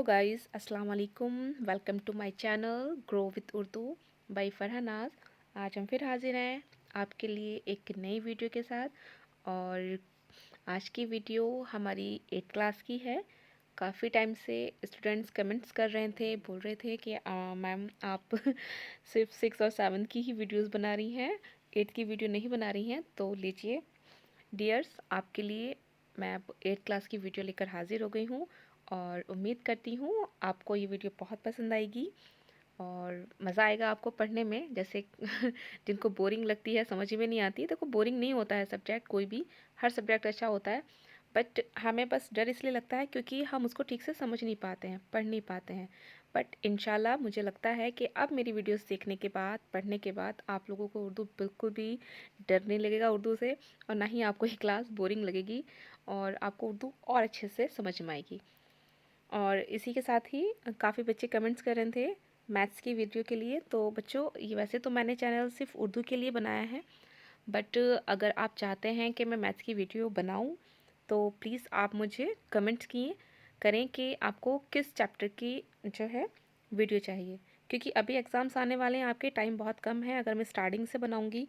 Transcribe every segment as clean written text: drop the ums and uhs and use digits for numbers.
Guys, अस्सलाम वालेकुम। Welcome to my channel grow with Urdu by Farhanaz. आज हम फिर हाजिर हैं आपके लिए एक नई वीडियो के साथ। और आज की वीडियो हमारी 8th क्लास की है। काफ़ी टाइम से स्टूडेंट्स कमेंट्स कर रहे थे, बोल रहे थे कि मैम आप सिर्फ 6 और 7 की ही वीडियोस बना रही हैं, 8th की वीडियो नहीं बना रही हैं। तो लीजिए डियर्स, आपके लिए मैं अब 8th क्लास की वीडियो लेकर हाजिर हो गई हूँ। और उम्मीद करती हूँ आपको ये वीडियो बहुत पसंद आएगी और मज़ा आएगा आपको पढ़ने में। जैसे जिनको बोरिंग लगती है, समझ में नहीं आती, देखो बोरिंग नहीं होता है सब्जेक्ट कोई भी, हर सब्जेक्ट अच्छा होता है। बट हमें बस डर इसलिए लगता है क्योंकि हम उसको ठीक से समझ नहीं पाते हैं, पढ़ नहीं पाते हैं। बट इंशाल्लाह मुझे लगता है कि अब मेरी वीडियोस देखने के बाद, पढ़ने के बाद आप लोगों को उर्दू बिल्कुल भी डर नहीं लगेगा उर्दू से, और ना ही आपको ये क्लास बोरिंग लगेगी, और आपको उर्दू और अच्छे से समझ में आएगी। और इसी के साथ ही काफ़ी बच्चे कमेंट्स कर रहे थे मैथ्स की वीडियो के लिए। तो बच्चों, ये वैसे तो मैंने चैनल सिर्फ उर्दू के लिए बनाया है, बट अगर आप चाहते हैं कि मैं मैथ्स की वीडियो बनाऊं तो प्लीज़ आप मुझे कमेंट्स किए करें कि आपको किस चैप्टर की जो है वीडियो चाहिए। क्योंकि अभी एग्ज़ाम्स आने वाले हैं, आपके टाइम बहुत कम है। अगर मैं स्टार्टिंग से बनाऊंगी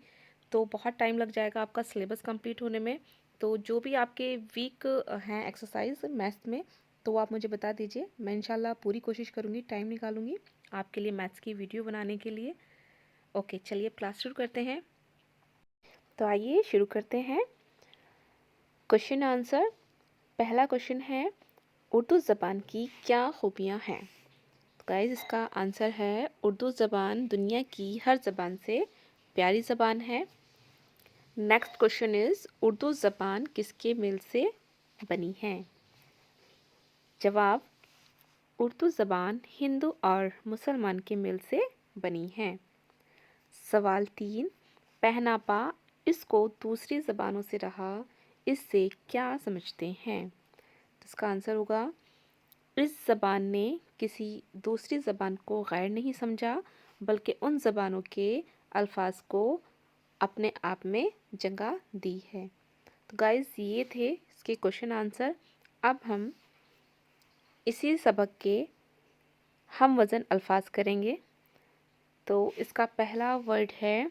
तो बहुत टाइम लग जाएगा आपका सिलेबस कंप्लीट होने में। तो जो भी आपके वीक हैं एक्सरसाइज मैथ्स में, तो आप मुझे बता दीजिए। मैं इंशाल्लाह पूरी कोशिश करूँगी, टाइम निकालूंगी आपके लिए मैथ्स की वीडियो बनाने के लिए। ओके, चलिए क्लास शुरू करते हैं। तो आइए शुरू करते हैं क्वेश्चन आंसर। पहला क्वेश्चन है, उर्दू ज़बान की क्या खूबियाँ हैं। तो गाइस, इसका आंसर है, उर्दू ज़बान दुनिया की हर ज़बान से प्यारी ज़बान है। नेक्स्ट क्वेश्चन इज़, उर्दू ज़बान किसके मेल से बनी है। जवाब, उर्दू ज़बान हिंदू और मुसलमान के मेल से बनी है। सवाल 3, पहनापा इसको दूसरी ज़बानों से रहा, इससे क्या समझते हैं। तो इसका आंसर होगा, इस ज़बान ने किसी दूसरी ज़बान को गैर नहीं समझा, बल्कि उन ज़बानों के अल्फाज को अपने आप में जगह दी है। तो गाइस, ये थे इसके क्वेश्चन आंसर। अब हम इसी सबक के हम वज़न अल्फाज करेंगे। तो इसका पहला वर्ड है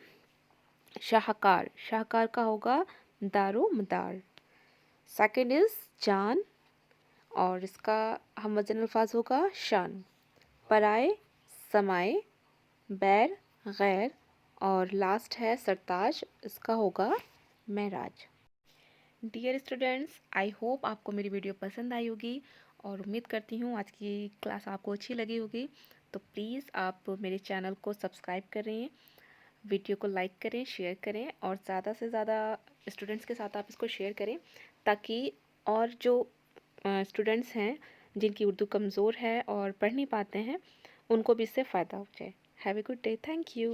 शाहकार। शाहकार का होगा दारो मदार। सेकंड इज़ जान, और इसका हम वज़न अल्फाज होगा शान। पराए, समाए, बैर, गैर, और लास्ट है सरताज, इसका होगा महराज। डियर स्टूडेंट्स, आई होप आपको मेरी वीडियो पसंद आई होगी और उम्मीद करती हूँ आज की क्लास आपको अच्छी लगी होगी। तो प्लीज़ आप मेरे चैनल को सब्सक्राइब करें, वीडियो को लाइक करें, शेयर करें, और ज़्यादा से ज़्यादा स्टूडेंट्स के साथ आप इसको शेयर करें, ताकि और जो स्टूडेंट्स हैं जिनकी उर्दू कमज़ोर है और पढ़ नहीं पाते हैं, उनको भी इससे फ़ायदा हो जाए। Have a good day, thank you.